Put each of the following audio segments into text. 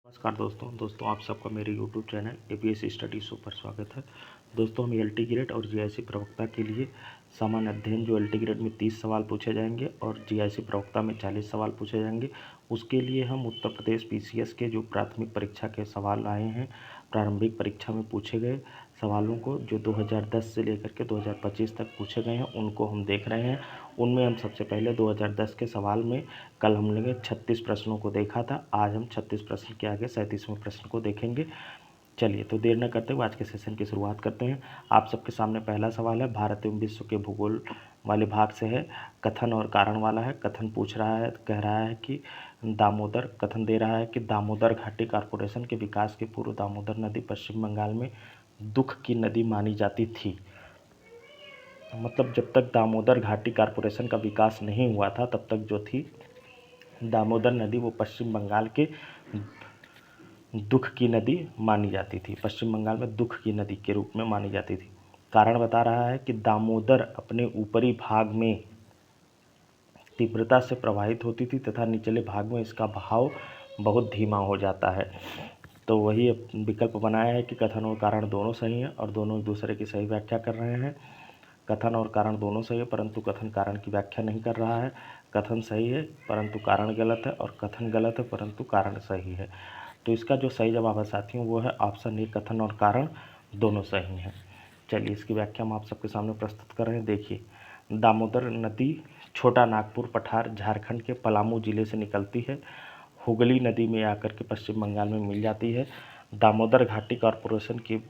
नमस्कार दोस्तों आप सबका मेरे YouTube channel APSC study show पर स्वागत है। दोस्तों हम LT ग्रेड और GIC प्रवक्ता के लिए सामान्य अध्ययन जो LT ग्रेड में 30 सवाल पूछे जाएंगे और GIC प्रवक्ता में 40 सवाल पूछे जाएंगे, उसके लिए हम उत्तर प्रदेश PCS के जो प्राथमिक परीक्षा के सवाल आए हैं, प्रारंभिक परीक्षा में पूछे गए सवालों को जो 2010 से लेकर के 2025 तक पूछे गए हैं उनको हम देख रहे हैं। उनमें हम सबसे पहले 2010 के सवाल में कल हमने 36 प्रश्नों को देखा था। आज हम 36 प्रश्न के आगे 37वें प्रश्न को देखेंगे। चलिए तो देर न करते हुए आज के सेशन की शुरुआत करते हैं। आप सबके सामने पहला सवाल है, भारत एवं विश्व के भूगोल वाले भाग से है, कथन और कारण वाला है। कथन पूछ रहा है, कह रहा है कि कथन दे रहा है कि दामोदर घाटी कॉरपोरेशन के विकास के पूर्व दामोदर नदी पश्चिम बंगाल में दुख की नदी मानी जाती थी। मतलब जब तक दामोदर घाटी कॉरपोरेशन का विकास नहीं हुआ था तब तक जो थी दामोदर नदी वो पश्चिम बंगाल के दुख की नदी मानी जाती थी, पश्चिम बंगाल में दुख की नदी के रूप में मानी जाती थी। कारण बता रहा है कि दामोदर अपने ऊपरी भाग में तीव्रता से प्रवाहित होती थी तथा निचले भाग में इसका बहाव बहुत धीमा हो जाता है। तो वही विकल्प बनाया है कि कथन और कारण दोनों सही हैं और दोनों एक दूसरे की सही व्याख्या कर रहे हैं। कथन और कारण दोनों सही है परंतु कथन कारण की व्याख्या नहीं कर रहा है। कथन सही है परंतु कारण गलत है और कथन गलत है परंतु कारण सही है। तो इसका जो सही जवाब है साथियों वो है ऑप्शन ए, कथन और कारण दोनों सही हैं। चलिए इसकी व्याख्या हम आप सबके सामने प्रस्तुत कर रहे हैं। देखिए, दामोदर नदी छोटा नागपुर पठार झारखंड के पलामू जिले से निकलती है, हुगली नदी में आकर के पश्चिम बंगाल में मिल जाती है। दामोदर घाटी कॉरपोरेशन की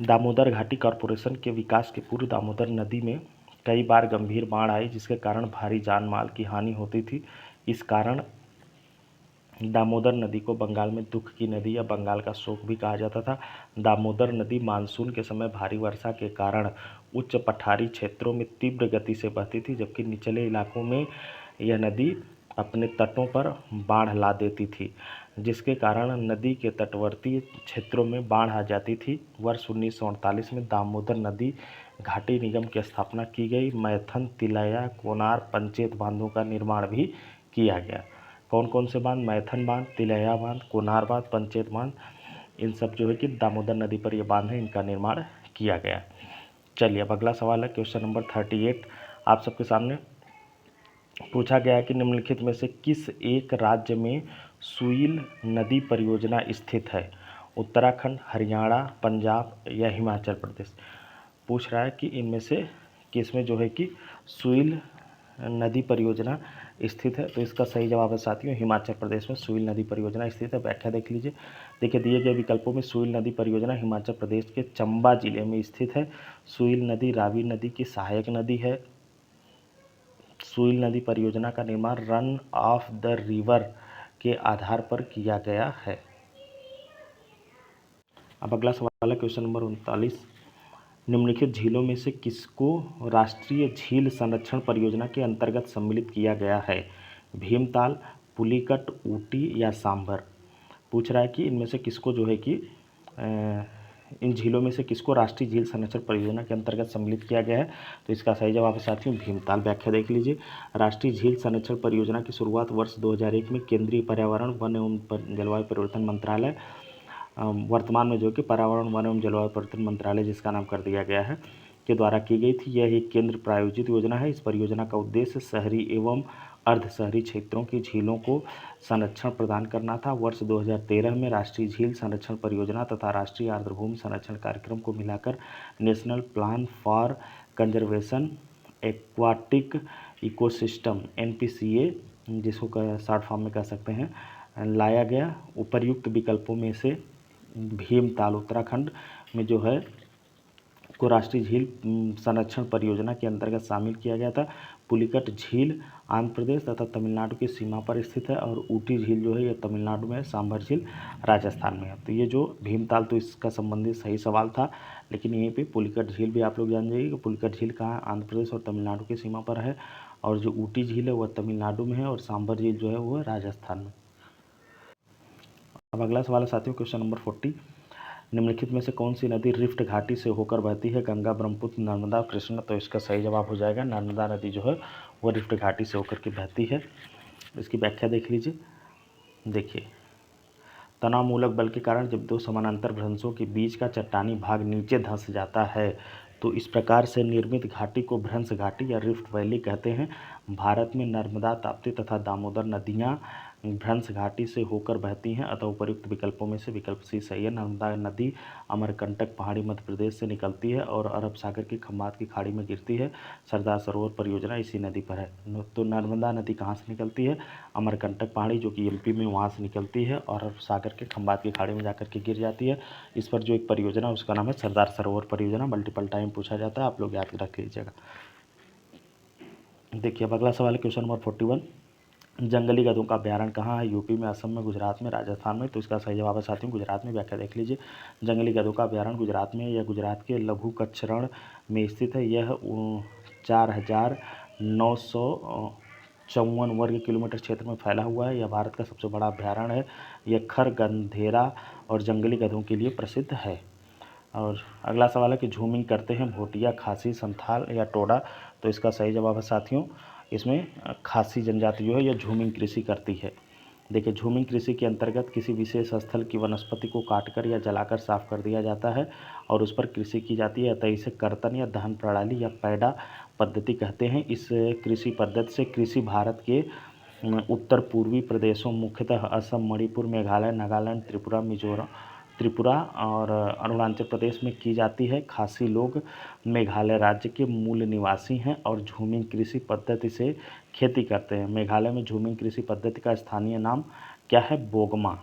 दामोदर घाटी कॉरपोरेशन के विकास के पूर्व दामोदर नदी में कई बार गंभीर बाढ़ आई जिसके कारण भारी जान माल की हानि होती थी। इस कारण दामोदर नदी को बंगाल में दुख की नदी या बंगाल का शोक भी कहा जाता था। दामोदर नदी मानसून के समय भारी वर्षा के कारण उच्च पठारी क्षेत्रों में तीव्र गति से बहती थी, जबकि निचले इलाकों में यह नदी अपने तटों पर बाढ़ ला देती थी, जिसके कारण नदी के तटवर्ती क्षेत्रों में बाढ़ आ जाती थी। वर्ष 1948 में दामोदर नदी घाटी निगम की स्थापना की गई। मैथन, तिलैया, कोनार, पंचेत बांधों का निर्माण भी किया गया। कौन कौन से बांध? मैथन बांध, तिलैया बांध, कोनार बांध, पंचेत बांध, इन सब जो है कि दामोदर नदी पर ये बांध है, इनका निर्माण किया गया। चलिए अब अगला सवाल है, क्वेश्चन नंबर 38 आप सबके सामने पूछा गया है कि निम्नलिखित में से किस एक राज्य में सुईल नदी परियोजना स्थित है? उत्तराखंड, हरियाणा, पंजाब या हिमाचल प्रदेश। पूछ रहा है कि इनमें से किसमें जो है कि सुईल नदी परियोजना स्थित है। तो इसका सही जवाब है साथियों हिमाचल प्रदेश में सुईल नदी परियोजना स्थित है। व्याख्या देख लीजिए। देखिए, दिए गए विकल्पों में सुईल नदी परियोजना हिमाचल प्रदेश के चंबा जिले में स्थित है। सुईल नदी रावी नदी की सहायक नदी है। सुईल नदी परियोजना का निर्माण रन ऑफ द रिवर के आधार पर किया गया है। अब अगला सवाल है क्वेश्चन नंबर 39, निम्नलिखित झीलों में से किसको राष्ट्रीय झील संरक्षण परियोजना के अंतर्गत सम्मिलित किया गया है? भीमताल, पुलिकट, ऊटी या सांभर। पूछ रहा है कि इनमें से किसको जो है कि इन झीलों में से किसको राष्ट्रीय झील संरक्षण परियोजना के अंतर्गत सम्मिलित किया गया है? तो इसका सही जवाब है साथियों भीमताल। व्याख्या देख लीजिए। राष्ट्रीय झील संरक्षण परियोजना की शुरुआत वर्ष 2001 में केंद्रीय पर्यावरण, वन एवं जलवायु परिवर्तन मंत्रालय, वर्तमान में जो कि पर्यावरण, वन एवं जलवायु परिवर्तन मंत्रालय जिसका नाम कर दिया गया है, के द्वारा की गई थी। यह एक केंद्र प्रायोजित योजना है। इस परियोजना का उद्देश्य शहरी एवं अर्ध शहरी क्षेत्रों की झीलों को संरक्षण प्रदान करना था। वर्ष 2013 में राष्ट्रीय झील संरक्षण परियोजना तथा राष्ट्रीय आर्द्रभूमि संरक्षण कार्यक्रम को मिलाकर national plan for conservation aquatic ecosystem NPCA, जिसको शॉर्ट फॉर्म में कह सकते हैं, लाया गया। उपर्युक्त विकल्पों में से भीमताल उत्तराखंड में जो है को राष्ट्रीय झील संरक्षण परियोजना के अंतर्गत शामिल किया गया था। पुलिकट झील आंध्र प्रदेश तथा तमिलनाडु की सीमा पर स्थित है और ऊटी झील जो है ये तमिलनाडु में है, सांभर झील राजस्थान में है। तो ये जो भीमताल तो इसका संबंधित सही सवाल था, लेकिन यहीं पे पुलिकट झील भी आप लोग जान जाइए कि पुलिकट झील कहाँ, आंध्र प्रदेश और तमिलनाडु की सीमा पर है, और जो ऊटी झील है वह तमिलनाडु में है और सांभर झील जो है वो राजस्थान में। अब अगला सवाल है साथियों क्वेश्चन नंबर 40, निम्नलिखित में से कौन सी नदी रिफ्ट घाटी से होकर बहती है? गंगा, ब्रह्मपुत्र, नर्मदा, कृष्णा। तो इसका सही जवाब हो जाएगा नर्मदा नदी जो है वो रिफ्ट घाटी से होकर के बहती है। इसकी व्याख्या देख लीजिए। देखिए, तनाव मूलक बल के कारण जब दो समानांतर भ्रंशों के बीच का चट्टानी भाग नीचे धंस जाता है तो इस प्रकार से निर्मित घाटी को भ्रंश घाटी या रिफ्ट वैली कहते हैं। भारत में नर्मदा, ताप्ती तथा दामोदर नदियाँ भ्रंश घाटी से होकर बहती हैं, अतः उपर्युक्त विकल्पों में से विकल्प सी सही है। नर्मदा नदी अमरकंटक पहाड़ी मध्य प्रदेश से निकलती है और अरब सागर की खम्बात की खाड़ी में गिरती है। सरदार सरोवर परियोजना इसी नदी पर है। तो नर्मदा नदी कहाँ से निकलती है? अमरकंटक पहाड़ी जो कि एमपी में, वहाँ से निकलती है और अरब सागर के खम्बात की खाड़ी में जाकर के गिर जाती है। इस पर जो एक परियोजना है उसका नाम है सरदार सरोवर परियोजना। मल्टीपल टाइम पूछा जाता है, आप लोग याद रख लीजिएगा। देखिए, अब अगला सवाल है क्वेश्चन नंबर 41। जंगली गधों का अभ्यारण्य कहाँ है? यूपी में, असम में, गुजरात में, राजस्थान में। तो इसका सही जवाब है साथियों गुजरात में। व्याख्या देख लीजिए। जंगली गधों का अभ्यारण्य गुजरात में या गुजरात के लघु कच्छ रण में स्थित है। यह 4,954 वर्ग किलोमीटर क्षेत्र में फैला हुआ है। यह भारत का सबसे बड़ा अभ्यारण्य है। यह खर, गंधेरा और जंगली गधों के लिए प्रसिद्ध है। और अगला सवाल है कि झूमिंग करते हैं भोटिया, खासी, संथाल या टोडा। तो इसका सही जवाब है साथियों, इसमें खासी जनजाति जो है यह झूमिंग कृषि करती है। देखिए, झूमिंग कृषि के अंतर्गत किसी विशेष स्थल की वनस्पति को काटकर या जलाकर साफ कर दिया जाता है और उस पर कृषि की जाती है, अतः इसे कर्तन या दहन प्रणाली या पैडा पद्धति कहते हैं। इस कृषि पद्धति से कृषि भारत के उत्तर पूर्वी प्रदेशों, मुख्यतः असम, मणिपुर, मेघालय, नागालैंड, त्रिपुरा और अरुणाचल प्रदेश में की जाती है। खासी लोग मेघालय राज्य के मूल निवासी हैं और झूमिंग कृषि पद्धति से खेती करते हैं। मेघालय में झूमिंग कृषि पद्धति का स्थानीय नाम क्या है? बोगमा।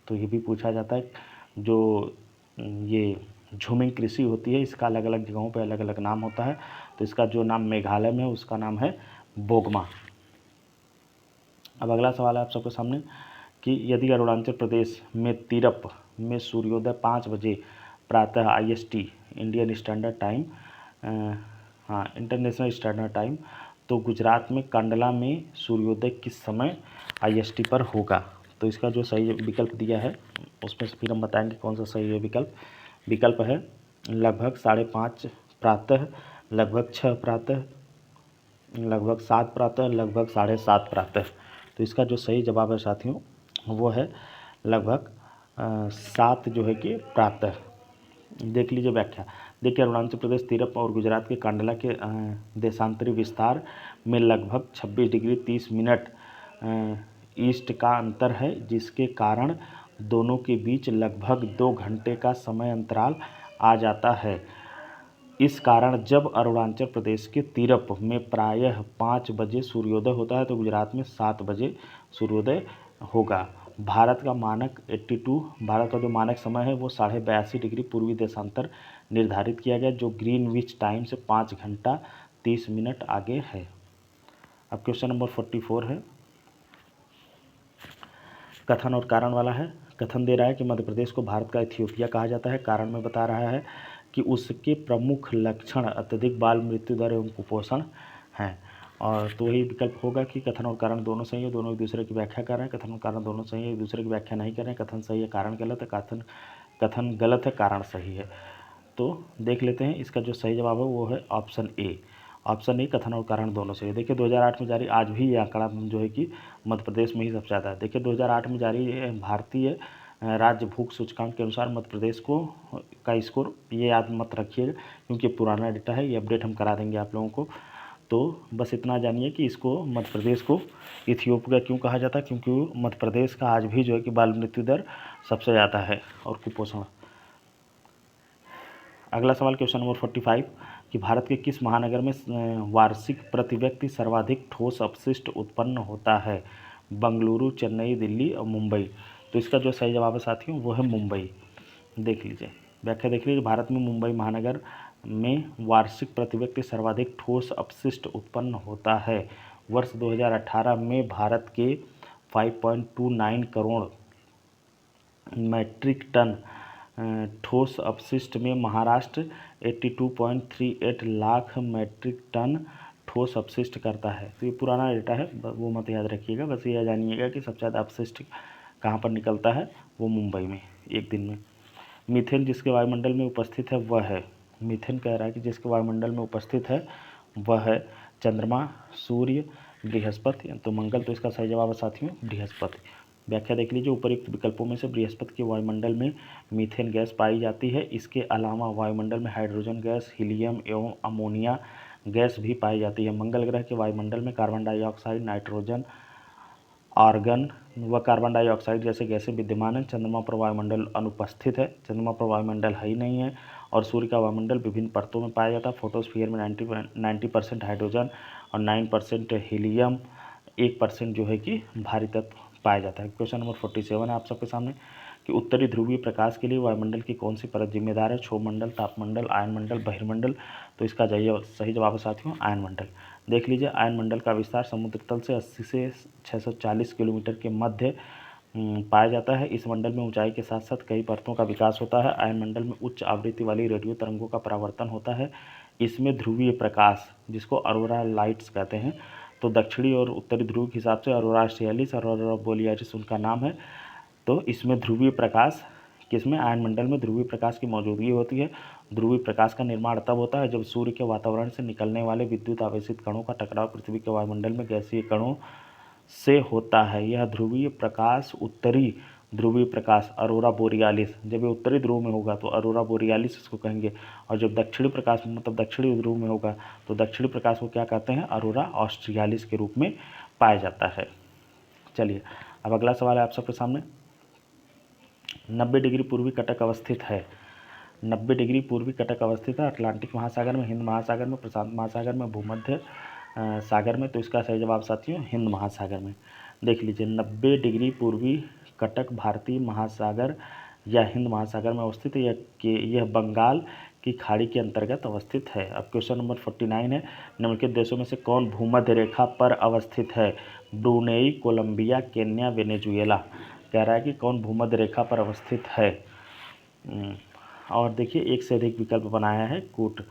तो ये भी पूछा जाता है। जो ये झूमिंग कृषि होती है इसका अलग अलग जगहों पर अलग अलग नाम होता है। तो इसका जो नाम मेघालय में उसका नाम है बोगमा। अब अगला सवाल है आप सबके सामने कि यदि अरुणाचल प्रदेश में तिरप में सूर्योदय 5 बजे प्रातः IST Indian standard time, international standard time, तो गुजरात में कांडला में सूर्योदय किस समय IST पर होगा? तो इसका जो सही विकल्प दिया है उसमें से फिर हम बताएंगे कौन सा सही है विकल्प। विकल्प है लगभग 5:30 प्रातः, लगभग 6 प्रातः, लगभग 7 प्रातः, लगभग 7:30 प्रातः। तो इसका जो सही जवाब है साथियों वो है लगभग 7 जो है कि प्रातः। देख लीजिए व्याख्या। देखिए, अरुणाचल प्रदेश तिरप और गुजरात के कांडला के देशांतरी विस्तार में लगभग 26 डिग्री 30 मिनट ईस्ट का अंतर है, जिसके कारण दोनों के बीच लगभग 2 घंटे का समय अंतराल आ जाता है। इस कारण जब अरुणाचल प्रदेश के तिरप में प्रायः 5 बजे सूर्योदय होता है तो गुजरात में 7 बजे सूर्योदय होगा। भारत का जो मानक समय है वो 82.5 डिग्री पूर्वी देशांतर निर्धारित किया गया, जो ग्रीनविच टाइम से 5 घंटा 30 मिनट आगे है। अब क्वेश्चन नंबर 44 है, कथन और कारण वाला है। कथन दे रहा है कि मध्य प्रदेश को भारत का इथियोपिया कहा जाता है। कारण में बता रहा है कि उसके प्रमुख लक्षण अत्यधिक बाल मृत्यु दर एवं कुपोषण हैं। और तो वही विकल्प होगा कि कथन और कारण दोनों सही है, दोनों एक दूसरे की व्याख्या कर रहे हैं। कथन और कारण दोनों सही है, एक दूसरे की व्याख्या नहीं कर रहे हैं। कथन सही है, कारण गलत है। कथन गलत है, कारण सही है। तो देख लेते हैं, इसका जो सही जवाब है वो है ऑप्शन ए। ऑप्शन ए, कथन और कारण दोनों सही है। देखिए, 2008 में जारी, आज भी ये आंकड़ा जो है कि मध्य प्रदेश में ही सबसे ज़्यादा है। देखिए, 2008 में जारी भारतीय राज्य भूख सूचकांक के अनुसार मध्य प्रदेश का स्कोर, ये याद मत रखिएगा क्योंकि पुराना डेटा है, ये अपडेट हम करा देंगे आप लोगों को। तो बस इतना जानिए कि इसको, मध्य प्रदेश को इथियोपिया क्यों कहा जाता है, क्योंकि मध्य प्रदेश का आज भी जो है कि बाल मृत्यु दर सबसे ज़्यादा है और कुपोषण। अगला सवाल क्वेश्चन नंबर 45 कि भारत के किस महानगर में वार्षिक प्रति व्यक्ति सर्वाधिक ठोस अपशिष्ट उत्पन्न होता है? बंगलुरु, चेन्नई, दिल्ली और मुंबई। तो इसका जो सही जवाब है साथियों वो है मुंबई। देख लीजिए, व्याख्या देख लीजिए। भारत में मुंबई महानगर में वार्षिक प्रति व्यक्ति सर्वाधिक ठोस अपशिष्ट उत्पन्न होता है। वर्ष 2018 में भारत के 5.29 करोड़ मैट्रिक टन ठोस अपशिष्ट में महाराष्ट्र 82.38 लाख मैट्रिक टन ठोस अपशिष्ट करता है। तो ये पुराना डेटा है, वो मत याद रखिएगा, बस ये जानिएगा कि सबसे ज़्यादा अपशिष्ट कहाँ पर निकलता है, वो मुंबई में एक दिन में। मीथेन जिसके वायुमंडल में उपस्थित है वह है, मीथेन कह रहा है कि जिसके वायुमंडल में उपस्थित है वह है चंद्रमा, सूर्य, बृहस्पति, तो मंगल तो इसका सही जवाब है साथियों बृहस्पति। व्याख्या देख लीजिए, उपयुक्त विकल्पों में से बृहस्पति के वायुमंडल में मीथेन गैस पाई जाती है। इसके अलावा वायुमंडल में हाइड्रोजन गैस, हीलियम एवं अमोनिया गैस भी पाई जाती है। मंगल ग्रह के वायुमंडल में कार्बन डाइऑक्साइड, नाइट्रोजन, आर्गन व कार्बन डाइऑक्साइड जैसे गैसें विद्यमान हैं। चंद्रमा पर वायुमंडल अनुपस्थित है, चंद्रमा पर वायुमंडल है ही नहीं है। और सूर्य का वायुमंडल विभिन्न परतों में पाया जाता है। फोटोस्फीयर में 90% हाइड्रोजन और 9% हीलियम, 1% जो है कि भारी तत्व पाया जाता है। क्वेश्चन नंबर 47 है आप सबके सामने कि उत्तरी ध्रुवीय प्रकाश के लिए वायुमंडल की कौन सी परत जिम्मेदार है? क्षोभमंडल, तापमंडल, आयनमंडल, बहिर्मंडल। तो इसका सही जवाब है साथियों आयनमंडल। देख लीजिए, आयनमंडल का विस्तार समुद्र तल से 80 से 640 किलोमीटर के मध्य पाया जाता है। इस मंडल में ऊंचाई के साथ साथ कई परतों का विकास होता है। आयनमंडल में उच्च आवृत्ति वाली रेडियो तरंगों का परावर्तन होता है। इसमें ध्रुवीय प्रकाश, जिसको अरोरा लाइट्स कहते हैं, तो दक्षिणी और उत्तरी ध्रुव के हिसाब से अरोरा ऑस्ट्रियालिस और अरोरा बोरियालिस उनका नाम है। तो इसमें ध्रुवीय प्रकाश, किसमें? आयनमंडल में ध्रुवीय प्रकाश की मौजूदगी होती है। ध्रुवीय प्रकाश का निर्माण तब होता है जब सूर्य के वातावरण से निकलने वाले विद्युत आवेशित कणों का टकराव पृथ्वी के वायुमंडल में गैसीय कणों से होता है। यह ध्रुवीय प्रकाश उत्तरी ध्रुवीय प्रकाश अरोरा बोरियालिस, जब ये उत्तरी ध्रुव में होगा तो अरोरा बोरियालिस इसको कहेंगे, और जब दक्षिणी प्रकाश मतलब दक्षिणी ध्रुव में होगा तो दक्षिणी प्रकाश को क्या कहते हैं? अरोरा ऑस्ट्रियालिस के रूप में पाया जाता है। चलिए, अब अगला सवाल है आप सबके सामने। 90 डिग्री पूर्वी कटक अवस्थित है। 90 डिग्री पूर्वी कटक अवस्थित है अटलांटिक महासागर में, हिंद महासागर में, प्रशांत महासागर में, भूमध्य सागर में। तो इसका सही जवाब साथियों हिंद महासागर में। देख लीजिए, 90 डिग्री पूर्वी कटक भारतीय महासागर या हिंद महासागर में अवस्थित है। यह बंगाल की खाड़ी के अंतर्गत अवस्थित है। अब क्वेश्चन नंबर 49 है, निम्नलिखित देशों में से कौन भूमध्य रेखा पर अवस्थित है? Brunei, Colombia, Kenya, Venezuela. कह रहा है कि कौन भूमध्य रेखा पर अवस्थित है। और देखिए, एक से अधिक विकल्प बनाया है, कूट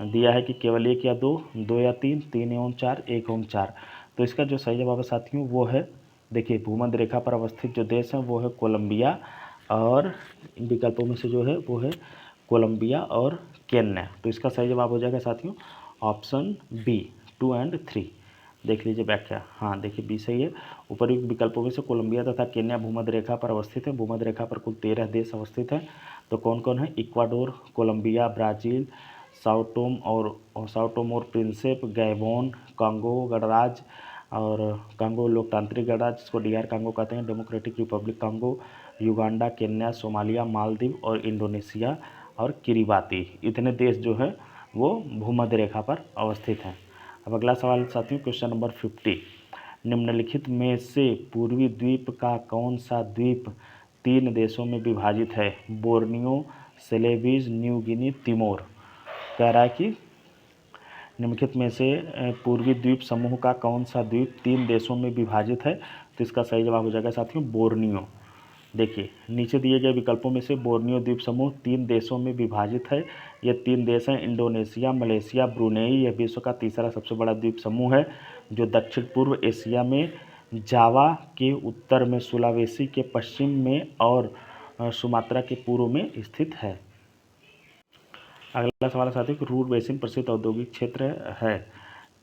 दिया है कि केवल एक या दो, दो या तीन, तीन एवं चार, एक एवं चार। तो इसका जो सही जवाब है साथियों वो है, देखिए, भूमध्य रेखा पर अवस्थित जो देश हैं वो है कोलंबिया, और विकल्पों में से जो है वो है कोलंबिया और केन्या। तो इसका सही जवाब हो जाएगा साथियों ऑप्शन बी, 2 और 3। देख लीजिए व्याख्या, हाँ देखिए बी सही है। उपयुक्त विकल्पों में से कोलंबिया तथा केन्या भूमध्य रेखा पर अवस्थित है। भूमध्य रेखा पर कुल 13 देश अवस्थित हैं। तो कौन कौन है? Ecuador, Colombia, Brazil, Sao Tome और प्रिंसिप, गैबोन, कांगो गणराज्य और कांगो लोकतांत्रिक गणराज्य जिसको DR कांगो कहते हैं, democratic Republic Congo, Uganda, Kenya, Somalia, Maldives और इंडोनेशिया और किरिबाती। इतने देश जो है वो भूमध्य रेखा पर अवस्थित हैं। अब अगला सवाल साथियों, क्वेश्चन नंबर 50, निम्नलिखित में से पूर्वी द्वीप का कौन सा द्वीप 3 देशों में विभाजित है? Borneo, Celebes, New Guinea, Timor. कह रहा है कि निम्नलिखित में से पूर्वी द्वीप समूह का कौन सा द्वीप 3 देशों में विभाजित है? तो इसका सही जवाब हो जाएगा साथियों बोर्नियो। देखिए, नीचे दिए गए विकल्पों में से बोर्नियो द्वीप समूह 3 देशों में विभाजित है। ये 3 देश हैं इंडोनेशिया, मलेशिया, ब्रुनेई। यह विश्व का तीसरा सबसे बड़ा द्वीप समूह है जो दक्षिण पूर्व एशिया में जावा के उत्तर में, सुलावेसी के पश्चिम में और सुमात्रा के पूर्व में स्थित है। अगला सवाल साथियों, रूर बेसिन प्रसिद्ध औद्योगिक क्षेत्र है?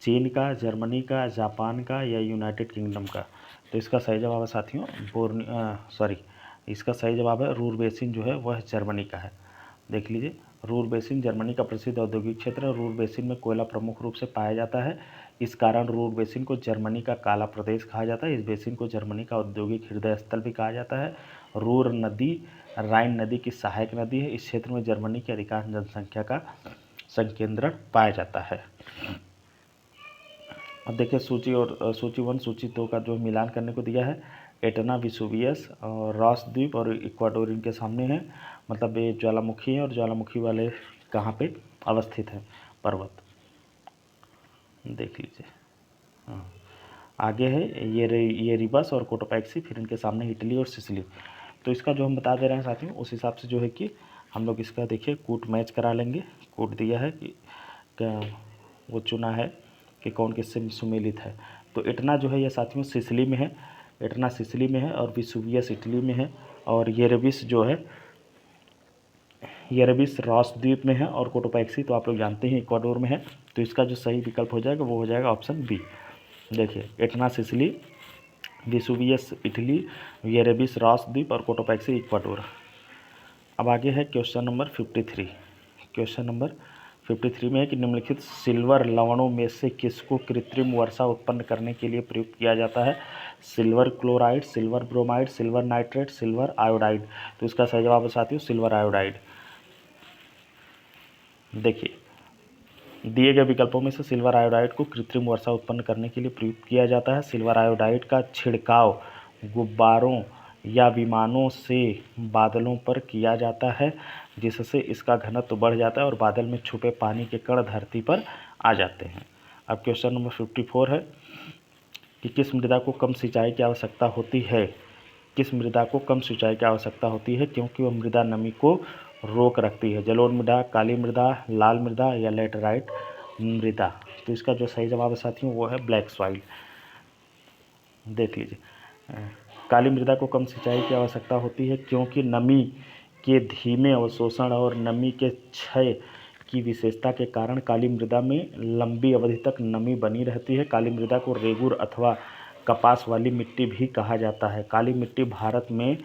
चीन का, जर्मनी का, जापान का या यूनाइटेड किंगडम का? तो इसका सही जवाब है साथियों इसका सही जवाब है रूर बेसिन जो है वह जर्मनी का है। देख लीजिए, रूर बेसिन जर्मनी का प्रसिद्ध औद्योगिक क्षेत्र है। रूर बेसिन में कोयला प्रमुख रूप से पाया जाता है। इस कारण रूर बेसिन को जर्मनी का काला प्रदेश कहा जाता है। इस बेसिन को जर्मनी का औद्योगिक हृदय स्थल भी कहा जाता है। रूर नदी राइन नदी की सहायक नदी है। इस क्षेत्र में जर्मनी की अधिकांश जनसंख्या का संकेंद्रण पाया जाता है। अब देखिए, सूची 1 सूची 2 का जो मिलान करने को दिया है, एटना, विसुवियस और रॉस द्वीप और इक्वाडोर इनके सामने है। मतलब ये ज्वालामुखी है और ज्वालामुखी वाले कहाँ पे अवस्थित है पर्वत, देख लीजिए। हाँ, आगे है ये रिबस और कोटोपैक्सी, फिर इनके सामने इटली और सिसिली। तो इसका जो हम बता दे रहे हैं साथियों उस हिसाब से जो है कि हम लोग इसका देखिए कूट मैच करा लेंगे। कूट दिया है कि वो चुना है कि कौन किससे सुमेलित है। तो एटना जो है ये साथियों सिसिली में है, एटना सिसिली में है, और विसुवियस इटली में है, और येरेबिस जो है येरेबिस रॉस द्वीप में है, और कोटोपैक्सी तो आप लोग जानते हैं इक्वाडोर में है। तो इसका जो सही विकल्प हो जाएगा वो हो जाएगा ऑप्शन बी। देखिए Etna Sicily, Vesuvius Italy, Erebus Ross द्वीप और कोटोपैक्सी इक्वाडोर। अब आगे है क्वेश्चन नंबर 53। क्वेश्चन नंबर 53 में है कि निम्नलिखित सिल्वर लवणों में से किसको कृत्रिम वर्षा उत्पन्न करने के लिए प्रयुक्त किया जाता है? Silver chloride, silver bromide, silver nitrate, silver iodide. तो इसका सही जवाब है साथियों सिल्वर आयोडाइड। देखिए दिए गए विकल्पों में से सिल्वर आयोडाइड को कृत्रिम वर्षा उत्पन्न करने के लिए प्रयुक्त किया जाता है। सिल्वर आयोडाइड का छिड़काव गुब्बारों या विमानों से बादलों पर किया जाता है, जिससे इसका घनत्व बढ़ जाता है और बादल में छुपे पानी के कण धरती पर आ जाते हैं। अब क्वेश्चन नंबर 54 है कि किस मृदा को कम सिंचाई की आवश्यकता होती है? किस मृदा को कम सिंचाई की आवश्यकता होती है क्योंकि वह मृदा नमी को रोक रखती है? जलोढ़ मृदा, काली मृदा, लाल मृदा या लेटराइट मृदा। तो इसका जो सही जवाब है साथियों वो है ब्लैक सॉइल। देख लीजिए काली मृदा को कम सिंचाई की आवश्यकता होती है क्योंकि नमी के धीमे अवशोषण और नमी के क्षय की विशेषता के कारण काली मृदा में लंबी अवधि तक नमी बनी रहती है। काली मृदा को रेगुर अथवा कपास वाली मिट्टी भी कहा जाता है। काली मिट्टी भारत में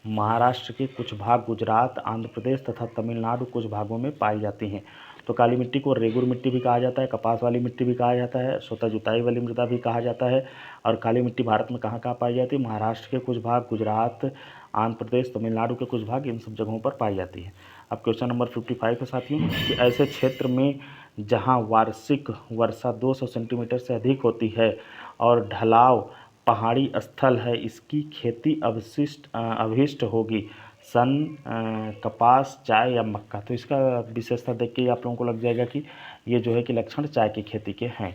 महाराष्ट्र के कुछ भाग, गुजरात, आंध्र प्रदेश तथा तमिलनाडु कुछ भागों में पाई जाती हैं। तो काली मिट्टी को रेगुर मिट्टी भी कहा जाता है, कपास वाली मिट्टी भी कहा जाता है, स्वतः जुताई वाली मृदा भी कहा जाता है। और काली मिट्टी भारत में कहाँ कहाँ पाई जाती है? महाराष्ट्र के कुछ भाग, गुजरात, आंध्र प्रदेश, तमिलनाडु के कुछ भाग, इन सब जगहों पर पाई जाती है। अब क्वेश्चन नंबर 55 है साथियों कि ऐसे क्षेत्र में जहाँ वार्षिक वर्षा 200 सेंटीमीटर से अधिक होती है और ढलाव पहाड़ी स्थल है, इसकी खेती अभिष्ट होगी? सन, कपास, चाय या मक्का। तो इसका विशेषता देख के आप लोगों को लग जाएगा कि ये जो है कि लक्षण चाय की खेती के हैं।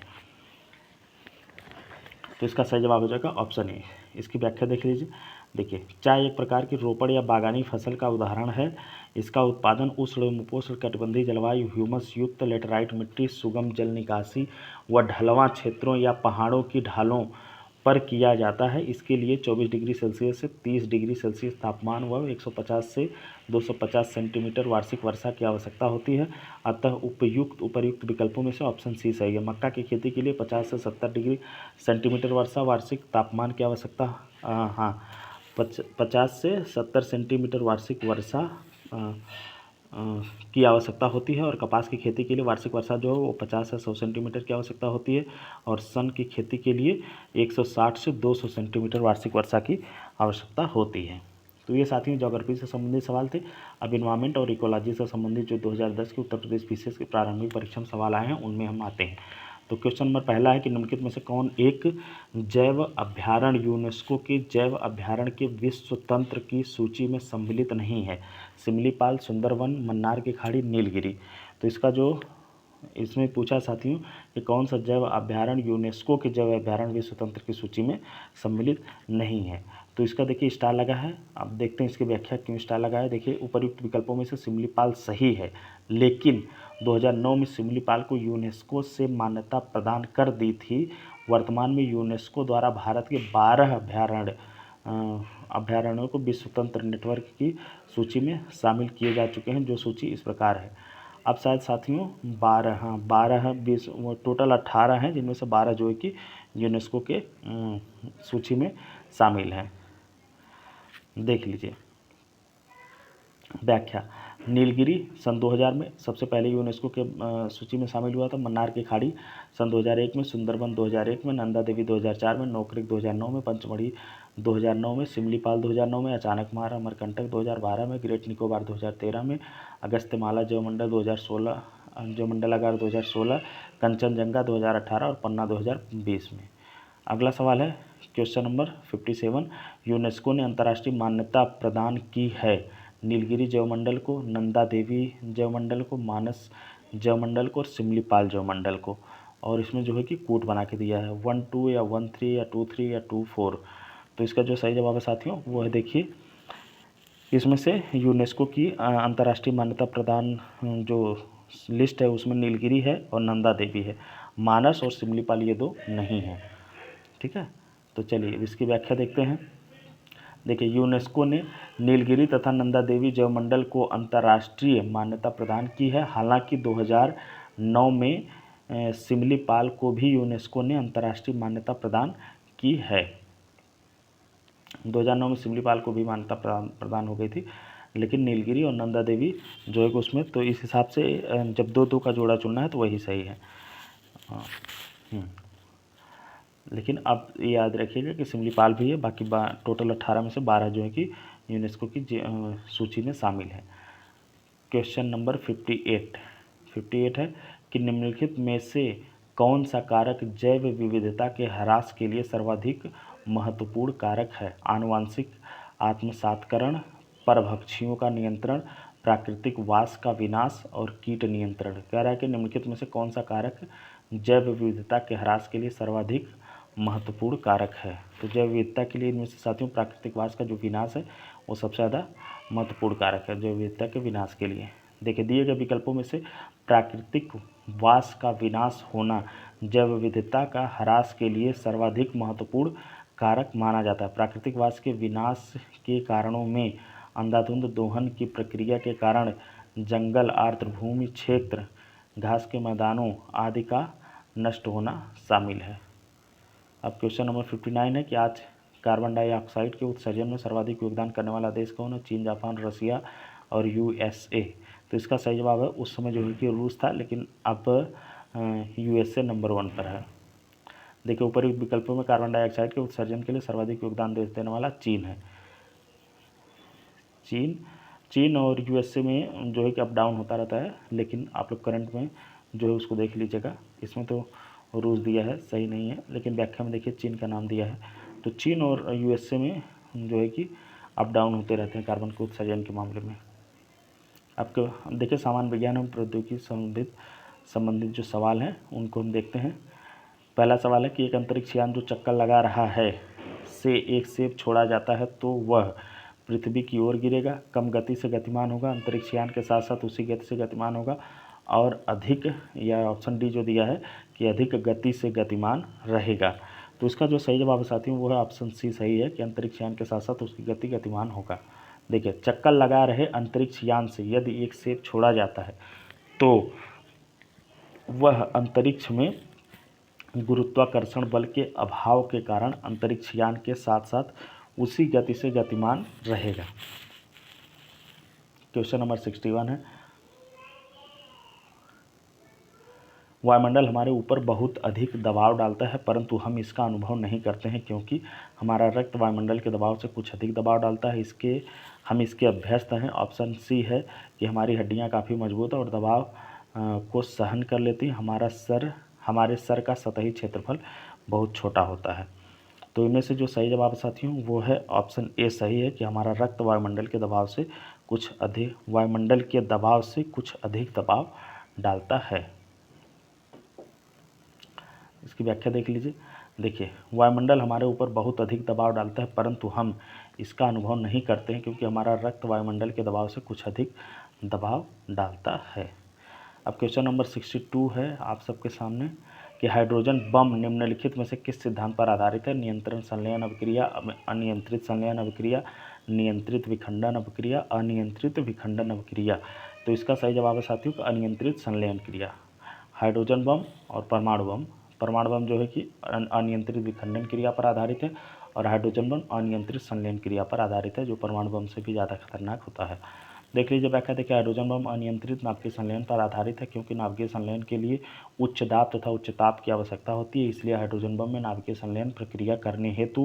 तो इसका सही जवाब हो जाएगा ऑप्शन ए। इसकी व्याख्या देख लीजिए। देखिए चाय एक प्रकार की रोपड़ या बागानी फसल का उदाहरण है। इसका उत्पादन उष्ण एवं उपोष्ण कटिबंधीय जलवायु, ह्यूमस युक्त लेटराइट मिट्टी, सुगम जल निकासी व ढलवां क्षेत्रों या पहाड़ों की ढालों पर किया जाता है। इसके लिए 24 डिग्री सेल्सियस से 30 डिग्री सेल्सियस तापमान व 150 से 250 सेंटीमीटर वार्षिक वर्षा की आवश्यकता होती है। अतः उपर्युक्त विकल्पों में से ऑप्शन सी सही है। मक्का की खेती के लिए 50 से 70 डिग्री सेंटीमीटर वर्षा वार्षिक तापमान की आवश्यकता 50 से 70 सेंटीमीटर वार्षिक वर्षा की आवश्यकता होती है। और कपास की खेती के लिए वार्षिक वर्षा जो है वो 50 से 100 सेंटीमीटर की आवश्यकता होती है। और सन की खेती के लिए 160 से 200 सेंटीमीटर वार्षिक वर्षा की आवश्यकता होती है। तो ये साथियों ज्योग्राफी से संबंधित सवाल थे। अब इन्वायरमेंट और इकोलॉजी से संबंधित जो 2010 के उत्तर प्रदेश विशेष के प्रारंभिक परीक्षा में सवाल आए हैं उनमें हम आते हैं। तो क्वेश्चन नंबर पहला है कि निम्नलिखित में से कौन एक जैव अभ्यारण्य यूनेस्को के जैव अभ्यारण्य के विश्व तंत्र की सूची में सम्मिलित नहीं है? सिमलीपाल, सुंदरवन, मन्नार की खाड़ी, नीलगिरी। तो इसका जो इसमें पूछा साथियों कि कौन सा जैव अभ्यारण्य यूनेस्को के जैव अभ्यारण्य विश्व तंत्र की सूची में सम्मिलित नहीं है? तो इसका देखिए स्टार लगा है। अब देखते हैं इसकी व्याख्या क्यों स्टार लगा है। देखिए उपर्युक्त विकल्पों में से सिमलीपाल सही है, लेकिन 2009 में सिमलीपाल को यूनेस्को से मान्यता प्रदान कर दी थी। वर्तमान में यूनेस्को द्वारा भारत के 12 अभ्यारण्यों को विश्व तंत्र नेटवर्क की सूची में शामिल किए जा चुके हैं। जो सूची इस प्रकार है। अब शायद साथियों 12 20 टोटल 18 हैं, जिनमें से 12 जो है कि यूनेस्को के सूची में शामिल हैं। देख लीजिए व्याख्या। नीलगिरी सन 2000 में सबसे पहले यूनेस्को के सूची में शामिल हुआ था। मन्नार की खाड़ी सन 2001 में, सुंदरबन 2001 में, नंदा देवी 2004 में, नोकरेक 2009 में, पंचमढ़ी 2009 में, सिमलीपाल 2009 में, अचानकमार अमरकंटक 2012 में, ग्रेट निकोबार 2013 में, अगस्त्यमाला जैवमंडल 2016, जैवमंडलागार 2016, कंचनजंगा 2018 और पन्ना 2020 में। अगला सवाल है क्वेश्चन नंबर 57। यूनेस्को ने अंतर्राष्ट्रीय मान्यता प्रदान की है नीलगिरी जैवमंडल को, नंदा देवी जैवमंडल को, मानस जैवमंडल को और सिमलीपाल जैवमंडल को। और इसमें जो है कि कूट बना के दिया है 1 2 या 1 3 या 2 3 या 2 4। तो इसका जो सही जवाब है साथियों वो है देखिए इसमें से यूनेस्को की अंतर्राष्ट्रीय मान्यता प्रदान जो लिस्ट है उसमें नीलगिरी है और नंदा देवी है। मानस और सिमलीपाल ये दो नहीं है। ठीक है, तो चलिए इसकी व्याख्या देखते हैं। देखिए यूनेस्को ने नीलगिरी तथा नंदा देवी जैवमंडल को अंतर्राष्ट्रीय मान्यता प्रदान की है। हालांकि 2009 में सिमलीपाल को भी यूनेस्को ने अंतर्राष्ट्रीय मान्यता प्रदान की है। 2009 में सिमलीपाल को भी मान्यता प्रदान हो गई थी, लेकिन नीलगिरी और नंदा देवी जो है उसमें, तो इस हिसाब से जब 2-2 का जोड़ा चुनना है तो वही सही है। लेकिन अब याद रखिएगा कि सिमलीपाल भी है, बाकी टोटल 18 में से 12 जो है कि यूनेस्को की सूची में शामिल है। क्वेश्चन नंबर 58 है कि निम्नलिखित में से कौन सा कारक जैव विविधता के ह्रास के लिए सर्वाधिक महत्वपूर्ण कारक है? आनुवांशिक आत्मसातकरण, परभक्षियों का नियंत्रण, प्राकृतिक वास का विनाश और कीट नियंत्रण। कह रहा है कि निम्नलिखित में से कौन सा कारक जैव विविधता के ह्रास के लिए सर्वाधिक महत्वपूर्ण कारक है? तो जैव विविधता के लिए इनमें से साथियों प्राकृतिक वास का जो विनाश है वो सबसे ज़्यादा महत्वपूर्ण कारक है जैव विविधता के विनाश के लिए। देखिए दिए गए विकल्पों में से प्राकृतिक वास का विनाश होना जैव विविधता का ह्रास के लिए सर्वाधिक महत्वपूर्ण कारक माना जाता है। प्राकृतिक वास के विनाश के कारणों में अंधाधुंध दोहन की प्रक्रिया के कारण जंगल, आर्द्रभूमि क्षेत्र, घास के मैदानों आदि का नष्ट होना शामिल है। अब क्वेश्चन नंबर 59 है कि आज कार्बन डाइऑक्साइड के उत्सर्जन में सर्वाधिक योगदान करने वाला देश कौन है? चीन, जापान, रसिया और यूएसए। तो इसका सही जवाब है, उस समय जो है कि रूस था, लेकिन अब यूएसए नंबर 1 पर है। देखिए ऊपर विकल्पों में कार्बन डाइऑक्साइड के उत्सर्जन के लिए सर्वाधिक योगदान देने वाला चीन है। चीन और यूएसए में जो है कि अप डाउन होता रहता है, लेकिन आप लोग करंट में जो है उसको देख लीजिएगा। इसमें तो रूस दिया है, सही नहीं है, लेकिन व्याख्या में देखिए चीन का नाम दिया है। तो चीन और यूएसए में जो है कि अप डाउन होते रहते हैं कार्बन के उत्सर्जन के मामले में। आपको देखिए सामान्य विज्ञान एवं प्रौद्योगिकी संबंधित जो सवाल हैं उनको हम देखते हैं। पहला सवाल है कि एक अंतरिक्ष यान जो चक्कर लगा रहा है से एक सेब छोड़ा जाता है तो वह पृथ्वी की ओर गिरेगा, कम गति से गतिमान होगा, अंतरिक्ष यान के साथ साथ उसी गति से गतिमान होगा, और अधिक, या ऑप्शन डी जो दिया है कि अधिक गति से गतिमान रहेगा। तो इसका जो सही जवाब है साथियों वो है ऑप्शन सी सही है कि अंतरिक्ष यान के साथ साथ उसकी गति गतिमान होगा। देखिए चक्कर लगा रहे अंतरिक्ष यान से यदि एक सेब छोड़ा जाता है तो वह अंतरिक्ष में गुरुत्वाकर्षण बल के अभाव के कारण अंतरिक्ष यान के साथ साथ उसी गति से गतिमान रहेगा। क्वेश्चन नंबर 61 है, वायुमंडल हमारे ऊपर बहुत अधिक दबाव डालता है परंतु हम इसका अनुभव नहीं करते हैं क्योंकि हमारा रक्त वायुमंडल के दबाव से कुछ अधिक दबाव डालता है। हम इसके अभ्यस्त हैं। ऑप्शन सी है कि हमारी हड्डियां काफ़ी मजबूत और दबाव को सहन कर लेती हैं। हमारे सर का सतही क्षेत्रफल बहुत छोटा होता है। तो इनमें से जो सही जवाब साथियों वो है ऑप्शन ए सही है कि हमारा रक्त वायुमंडल के दबाव से कुछ अधिक दबाव डालता है। इसकी व्याख्या देख लीजिए। देखिए वायुमंडल हमारे ऊपर बहुत अधिक दबाव डालता है परंतु हम इसका अनुभव नहीं करते हैं क्योंकि हमारा रक्त वायुमंडल के दबाव से कुछ अधिक दबाव डालता है। अब क्वेश्चन नंबर 62 है आप सबके सामने कि हाइड्रोजन बम निम्नलिखित में से किस सिद्धांत पर आधारित है? नियंत्रण संलयन अभिक्रिया, अनियंत्रित संलयन अभिक्रिया, नियंत्रित विखंडन अभिक्रिया, अनियंत्रित विखंडन अभिक्रिया। तो इसका सही जवाब है साथियों अनियंत्रित संलयन क्रिया। हाइड्रोजन बम और परमाणु बम जो है कि अनियंत्रित विखंडन क्रिया पर आधारित है और हाइड्रोजन बम अनियंत्रित संलयन क्रिया पर आधारित है जो परमाणु बम से भी ज़्यादा खतरनाक होता है। देख लीजिए व्याख्या। देखिए हाइड्रोजन बम अनियंत्रित नाभिकीय संलयन पर आधारित है क्योंकि नाभिकीय संलयन के लिए उच्च दाब तथा उच्च ताप की आवश्यकता होती है, इसलिए हाइड्रोजन बम में नाभिकीय संलयन प्रक्रिया करने हेतु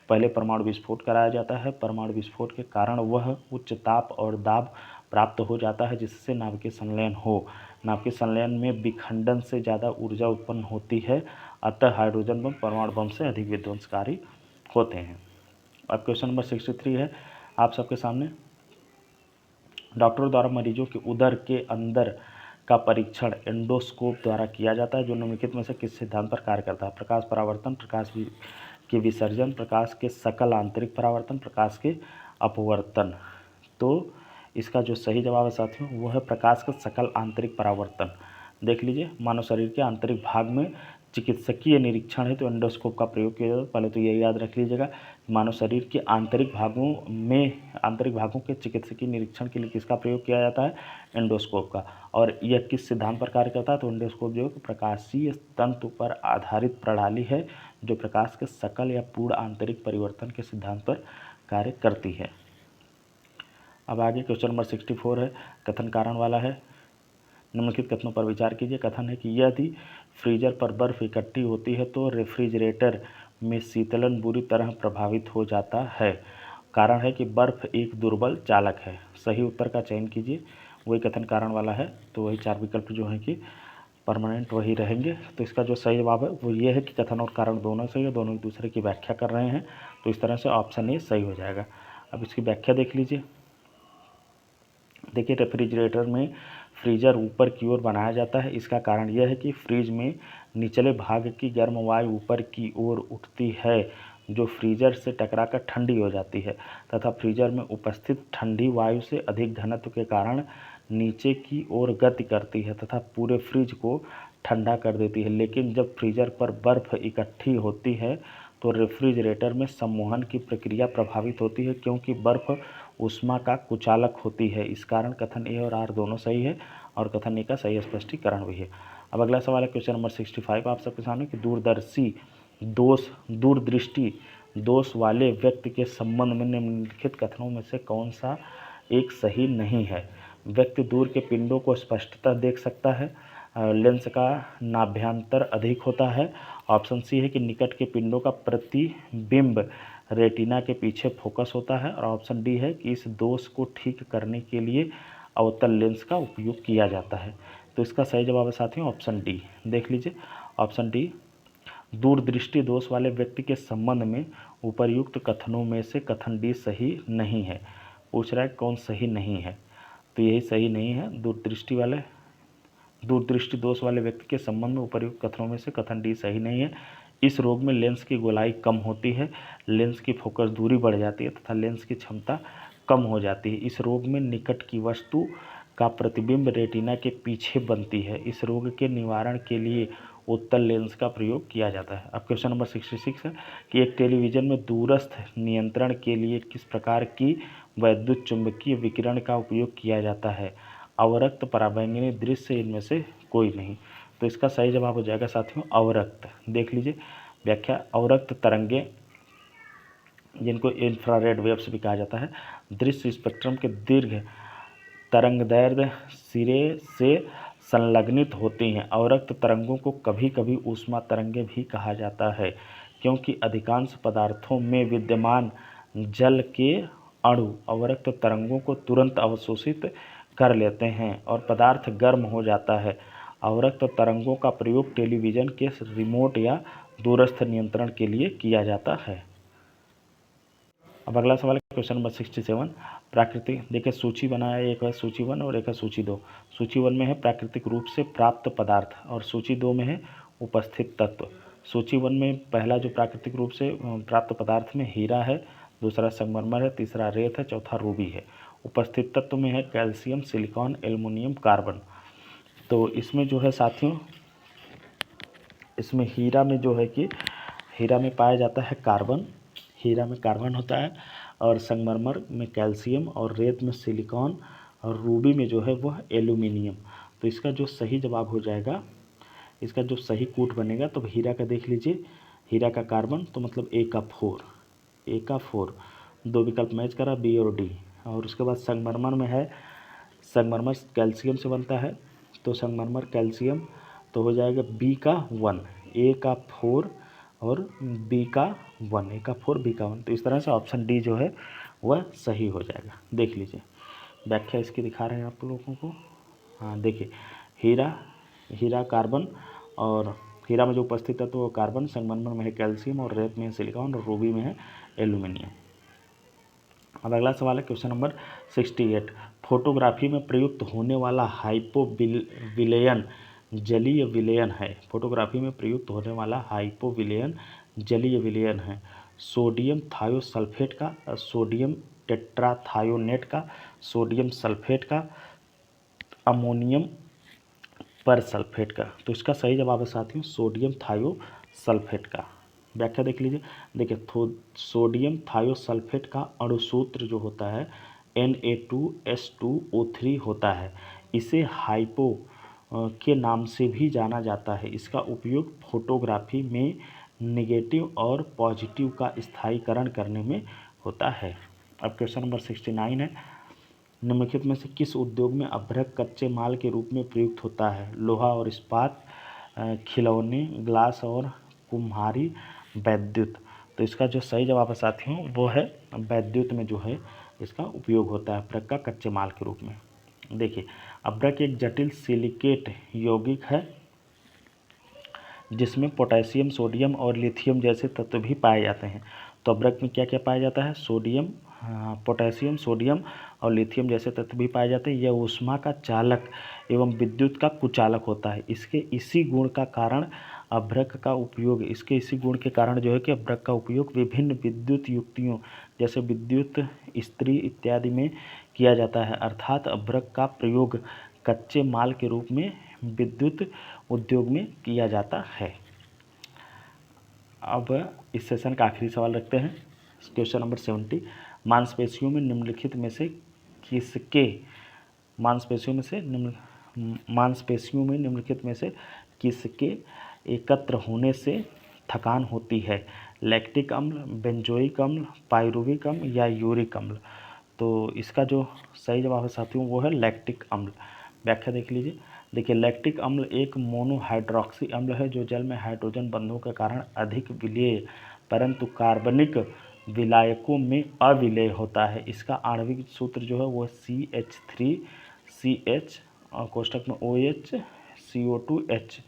पहले परमाणु विस्फोट कराया जाता है। परमाणु विस्फोट के कारण वह उच्च ताप और दाब प्राप्त हो जाता है जिससे नाभिकीय संलयन हो। नाभिकीय संलयन में विखंडन से ज़्यादा ऊर्जा उत्पन्न होती है, अतः हाइड्रोजन बम परमाणु बम से अधिक विध्वंसकारी होते हैं। अब क्वेश्चन नंबर 63 है आप सबके सामने। डॉक्टरों द्वारा मरीजों के उदर के अंदर का परीक्षण एंडोस्कोप द्वारा किया जाता है जो निम्नलिखित में से किस सिद्धांत पर कार्य करता है? प्रकाश परावर्तन, प्रकाश के विसर्जन, प्रकाश के सकल आंतरिक परावर्तन, प्रकाश के अपवर्तन। तो इसका जो सही जवाब है साथियों वो है प्रकाश का सकल आंतरिक परावर्तन। देख लीजिए मानव शरीर के आंतरिक भाग में चिकित्सकीय निरीक्षण है तो एंडोस्कोप का प्रयोग किया जाता है। पहले तो ये याद रख लीजिएगा मानव शरीर के आंतरिक भागों के चिकित्सकीय निरीक्षण के लिए किसका प्रयोग किया जाता है? एंडोस्कोप का। और यह किस सिद्धांत पर कार्य करता है? तो एंडोस्कोप जो प्रकाशीय तंतु पर आधारित प्रणाली है जो प्रकाश के सकल या पूर्ण आंतरिक परिवर्तन के सिद्धांत पर कार्य करती है। अब आगे क्वेश्चन नंबर 64 है, कथन कारण वाला है। निम्नलिखित कथनों पर विचार कीजिए। कथन है कि यदि फ्रीजर पर बर्फ इकट्ठी होती है तो रेफ्रिजरेटर में शीतलन बुरी तरह प्रभावित हो जाता है। कारण है कि बर्फ एक दुर्बल चालक है। सही उत्तर का चयन कीजिए। वही कथन कारण वाला है, तो वही 4 विकल्प जो हैं कि परमानेंट वही रहेंगे। तो इसका जो सही जवाब है वो ये है कि कथन और कारण दोनों सही है, दोनों एक दूसरे की व्याख्या कर रहे हैं। तो इस तरह से ऑप्शन ए सही हो जाएगा। अब इसकी व्याख्या देख लीजिए। देखिए, रेफ्रिजरेटर में फ्रीजर ऊपर की ओर बनाया जाता है। इसका कारण यह है कि फ्रिज में निचले भाग की गर्म वायु ऊपर की ओर उठती है जो फ्रीजर से टकराकर ठंडी हो जाती है तथा फ्रीजर में उपस्थित ठंडी वायु से अधिक घनत्व के कारण नीचे की ओर गति करती है तथा पूरे फ्रिज को ठंडा कर देती है। लेकिन जब फ्रीजर पर बर्फ़ इकट्ठी होती है तो रेफ्रिजरेटर में सम्मोहन की प्रक्रिया प्रभावित होती है क्योंकि बर्फ़ ऊष्मा का कुचालक होती है। इस कारण कथन ए और आर दोनों सही है और कथन ए का सही स्पष्टीकरण भी है। अब अगला सवाल है क्वेश्चन नंबर 65 आप सबके सामने कि दूरदृष्टि दोष वाले व्यक्ति के संबंध में निम्नलिखित कथनों में से कौन सा एक सही नहीं है? व्यक्ति दूर के पिंडों को स्पष्टतः देख सकता है, लेंस का नाभ्यंतर अधिक होता है। ऑप्शन सी है कि निकट के पिंडों का प्रतिबिंब रेटिना के पीछे फोकस होता है। और ऑप्शन डी है कि इस दोष को ठीक करने के लिए अवतल लेंस का उपयोग किया जाता है। तो इसका सही जवाब है साथियों ऑप्शन डी। देख लीजिए ऑप्शन डी, दूरदृष्टि दोष वाले व्यक्ति के संबंध में उपर्युक्त कथनों में से कथन डी सही नहीं है। पूछ रहा है कौन सही नहीं है, तो यही सही नहीं है। दूरदृष्टि दोष वाले व्यक्ति के संबंध में उपर्युक्त कथनों में से कथन डी सही नहीं है। इस रोग में लेंस की गोलाई कम होती है, लेंस की फोकस दूरी बढ़ जाती है तथा लेंस की क्षमता कम हो जाती है। इस रोग में निकट की वस्तु का प्रतिबिंब रेटिना के पीछे बनती है। इस रोग के निवारण के लिए उत्तल लेंस का प्रयोग किया जाता है। अब क्वेश्चन नंबर 66 है कि एक टेलीविज़न में दूरस्थ नियंत्रण के लिए किस प्रकार की वैद्युत चुंबकीय विकिरण का उपयोग किया जाता है? अवरक्त, पराबैंगनी, दृश्य, इनमें से कोई नहीं। तो इसका सही जवाब हो जाएगा साथियों अवरक्त। देख लीजिए व्याख्या, अवरक्त तरंगे जिनको इंफ्रारेड वेव्स भी कहा जाता है, दृश्य स्पेक्ट्रम के दीर्घ तरंगदैर्घ्य सिरे से संलग्नित होती हैं। अवरक्त तरंगों को कभी कभी ऊष्मा तरंगे भी कहा जाता है क्योंकि अधिकांश पदार्थों में विद्यमान जल के अणु अवरक्त तरंगों को तुरंत अवशोषित कर लेते हैं और पदार्थ गर्म हो जाता है। अवरक्त तरंगों का प्रयोग टेलीविज़न के रिमोट या दूरस्थ नियंत्रण के लिए किया जाता है। अब अगला सवाल है क्वेश्चन नंबर 67 प्राकृतिक। देखिए सूची बनाया है, एक है सूची 1 और एक है सूची 2। सूची 1 में है प्राकृतिक रूप से प्राप्त पदार्थ और सूची 2 में है उपस्थित तत्व। सूची 1 में पहला जो प्राकृतिक रूप से प्राप्त पदार्थ में हीरा है, दूसरा संगमरमर है, तीसरा रेत है, चौथा रूबी है। उपस्थित तत्व में है कैल्शियम, सिलिकॉन, एल्युमिनियम, कार्बन। तो इसमें जो है साथियों, इसमें हीरा में जो है कि हीरा में पाया जाता है कार्बन, हीरा में कार्बन होता है, और संगमरमर में कैल्शियम, और रेत में सिलिकॉन, और रूबी में जो है वह एल्युमिनियम। तो इसका जो सही जवाब हो जाएगा, इसका जो सही कूट बनेगा, तो हीरा का देख लीजिए, हीरा का कार्बन तो मतलब ए का 4 दो विकल्प मैच करा बी और डी। और उसके बाद संगमरमर में है, संगमरमर कैल्शियम से बनता है तो संगमरमर कैल्शियम तो हो जाएगा बी का 1, ए का 4 और बी का 1, ए का 4 बी का 1। तो इस तरह से ऑप्शन डी जो है वह सही हो जाएगा। देख लीजिए व्याख्या इसकी दिखा रहे हैं आप लोगों को। हाँ देखिए, हीरा कार्बन, और हीरा में जो उपस्थित है तो वो कार्बन, संगमरमर में है कैल्शियम, और रेत में है सिलिकॉन, और रूबी में है एल्युमिनियम। अब अगला सवाल है क्वेश्चन नंबर 68 फोटोग्राफी में प्रयुक्त होने वाला हाइपोविलेयन जलीय विलयन है। फोटोग्राफी में प्रयुक्त होने वाला हाइपोविलेयन जलीय विलयन है सोडियम थायोसल्फेट का, सोडियम टेट्राथायोनेट का, सोडियम सल्फेट का, अमोनियम परसल्फेट का। तो इसका सही जवाब है साथियों सोडियम थायोसल्फेट का। व्याख्या देख लीजिए। देखिए सोडियम थायोसल्फेट का अणुसूत्र जो होता है Na2S2O3 होता है। इसे हाइपो के नाम से भी जाना जाता है। इसका उपयोग फोटोग्राफी में नेगेटिव और पॉजिटिव का स्थायीकरण करने में होता है। अब क्वेश्चन नंबर 69 है, निम्नलिखित में से किस उद्योग में अभ्रक कच्चे माल के रूप में प्रयुक्त होता है? लोहा और इस्पात, खिलौने, ग्लास और कुम्हारी, वैद्युत। तो इसका जो सही जवाब है साथियों वो है वैद्युत में जो है इसका उपयोग होता है अभ्रक का कच्चे माल के रूप में। देखिए अभ्रक एक जटिल सिलिकेट यौगिक है जिसमें पोटेशियम, सोडियम और लिथियम जैसे तत्व भी पाए जाते हैं। तो अभ्रक में क्या क्या पाया जाता है? सोडियम, पोटेशियम, सोडियम और लिथियम जैसे तत्व भी पाए जाते हैं। यह ऊष्मा का चालक एवं विद्युत का कुचालक होता है। इसके इसी गुण के कारण जो है कि अभ्रक का उपयोग विभिन्न विद्युत युक्तियों जैसे विद्युत इस्त्री इत्यादि में किया जाता है। अर्थात अभ्रक का प्रयोग कच्चे माल के रूप में विद्युत उद्योग में किया जाता है। अब इस सेशन का आखिरी सवाल रखते हैं, क्वेश्चन नंबर 70। मांसपेशियों में निम्नलिखित में से किसके एकत्र होने से थकान होती है? लैक्टिक अम्ल, बेंजोइक अम्ल, पाइरुविक अम्ल या यूरिक अम्ल। तो इसका जो सही जवाब है साथियों वो है लैक्टिक अम्ल। व्याख्या देख लीजिए। देखिए लैक्टिक अम्ल एक मोनोहाइड्रॉक्सी अम्ल है जो जल में हाइड्रोजन बंधों के कारण अधिक विलेय परंतु कार्बनिक विलायकों में अविलेय होता है। इसका आणविक सूत्र जो है वो CH3CH और कोष्ठक में OH CO2H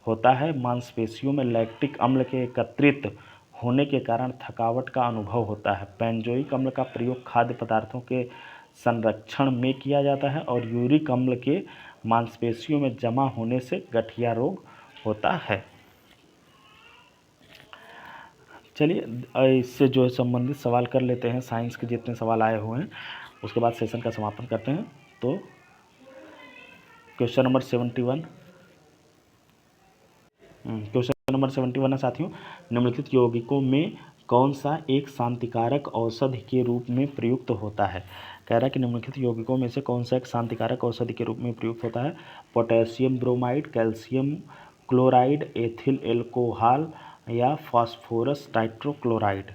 होता है। मांसपेशियों में लैक्टिक अम्ल के एकत्रित होने के कारण थकावट का अनुभव होता है। बेंजोइक अम्ल का प्रयोग खाद्य पदार्थों के संरक्षण में किया जाता है और यूरिक अम्ल के मांसपेशियों में जमा होने से गठिया रोग होता है। चलिए इससे जो है संबंधित सवाल कर लेते हैं, साइंस के जितने सवाल आए हुए हैं उसके बाद सेशन का समापन करते हैं। तो क्वेश्चन नंबर 71 है साथियों, निम्नलिखित यौगिकों में कौन सा एक शांतिकारक औषधि के रूप में प्रयुक्त होता है? कह रहा है कि निम्नलिखित यौगिकों में से कौन सा एक शांतिकारक औषधि के रूप में प्रयुक्त होता है? Potassium bromide, calcium chloride, ethyl alcohol या फास्फोरस ट्राइक्लोराइड।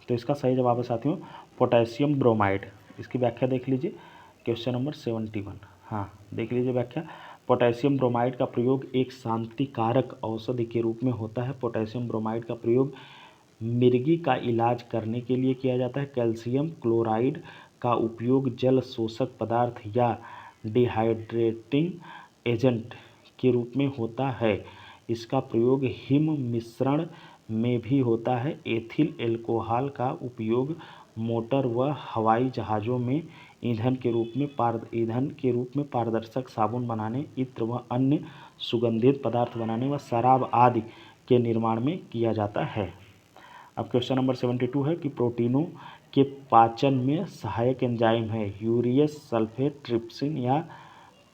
तो इसका सही जवाब है साथियों पोटेशियम ब्रोमाइड। इसकी व्याख्या देख लीजिए, क्वेश्चन नंबर 71। हाँ देख लीजिए व्याख्या। पोटेशियम ब्रोमाइड का प्रयोग एक शांतिकारक औषधि के रूप में होता है। पोटेशियम ब्रोमाइड का प्रयोग मिर्गी का इलाज करने के लिए किया जाता है। कैल्शियम क्लोराइड का उपयोग जल शोषक पदार्थ या डिहाइड्रेटिंग एजेंट के रूप में होता है। इसका प्रयोग हिम मिश्रण में भी होता है। एथिल एल्कोहल का उपयोग मोटर व हवाई जहाज़ों में ईंधन के रूप में पारदर्शक साबुन बनाने, इत्र व अन्य सुगंधित पदार्थ बनाने व शराब आदि के निर्माण में किया जाता है। अब क्वेश्चन नंबर 72 है कि प्रोटीनों के पाचन में सहायक एंजाइम है यूरियस सल्फेट, ट्रिप्सिन या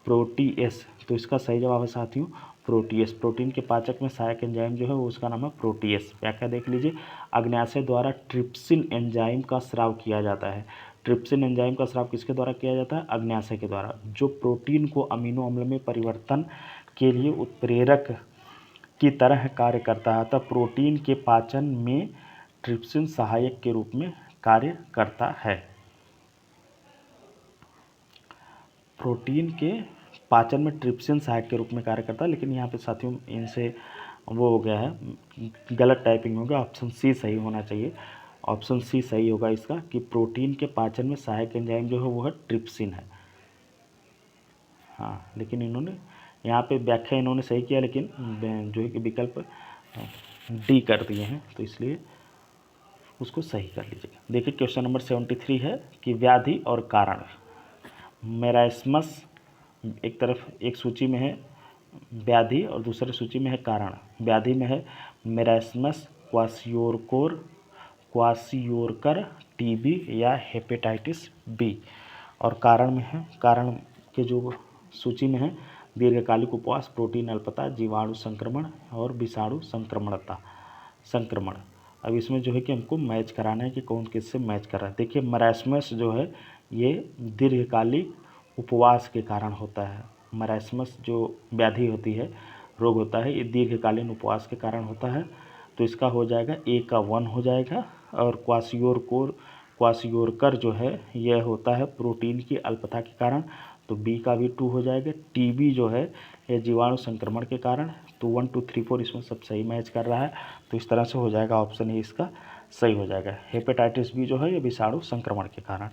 प्रोटीएस। तो इसका सही जवाब है साथियों प्रोटीएस। प्रोटीन के पाचक में सहायक एंजाइम जो है वो उसका नाम है प्रोटीएस। व्याख्या देख लीजिए। अग्न्याशय द्वारा ट्रिप्सिन एंजाइम का स्राव किया जाता है। ट्रिप्सिन एंजाइम का स्राव किसके द्वारा किया जाता है? अग्न्याशय के द्वारा, जो प्रोटीन को अमीनो अम्ल में परिवर्तन के लिए उत्प्रेरक की तरह कार्य करता है। अतः प्रोटीन के पाचन में ट्रिप्सिन सहायक के रूप में कार्य करता है। प्रोटीन के पाचन में ट्रिप्सिन सहायक के रूप में कार्य करता है, लेकिन यहाँ पे साथियों इनसे वो हो गया है, गलत टाइपिंग हो गया। ऑप्शन सी सही होना चाहिए। ऑप्शन सी सही होगा इसका कि प्रोटीन के पाचन में सहायक एंजाइम जो है वो है ट्रिप्सिन है। हाँ लेकिन इन्होंने यहाँ पे व्याख्या इन्होंने सही किया, लेकिन जो है कि विकल्प डी कर दिए हैं, तो इसलिए उसको सही कर लीजिएगा। देखिए क्वेश्चन नंबर 73 है कि व्याधि और कारण। मेरास्मस एक तरफ एक सूची में है व्याधि और दूसरे सूची में है कारण। व्याधि में है मेरास्मस, क्वासियोरकर, टीबी या हेपेटाइटिस बी। और कारण में है, कारण के जो सूची में है दीर्घकालिक उपवास, प्रोटीन अल्पता, जीवाणु संक्रमण और विषाणु संक्रमण। अब इसमें जो है कि हमको मैच कराना है कि कौन किससे मैच कर रहा है। देखिए मरासमस जो है ये दीर्घकालिक उपवास के कारण होता है। मरासमस जो व्याधि होती है, रोग होता है, ये दीर्घकालीन उपवास के कारण होता है। तो इसका हो जाएगा ए का 1 हो जाएगा। और क्वासियोरकर जो है यह होता है प्रोटीन की अल्पता के कारण, तो बी का भी 2 हो जाएगा। टीबी जो है यह जीवाणु संक्रमण के कारण, तो 1 2 3 4 इसमें सब सही मैच कर रहा है। तो इस तरह से हो जाएगा, ऑप्शन ए इसका सही हो जाएगा। हेपेटाइटिस बी जो है ये विषाणु संक्रमण के कारण।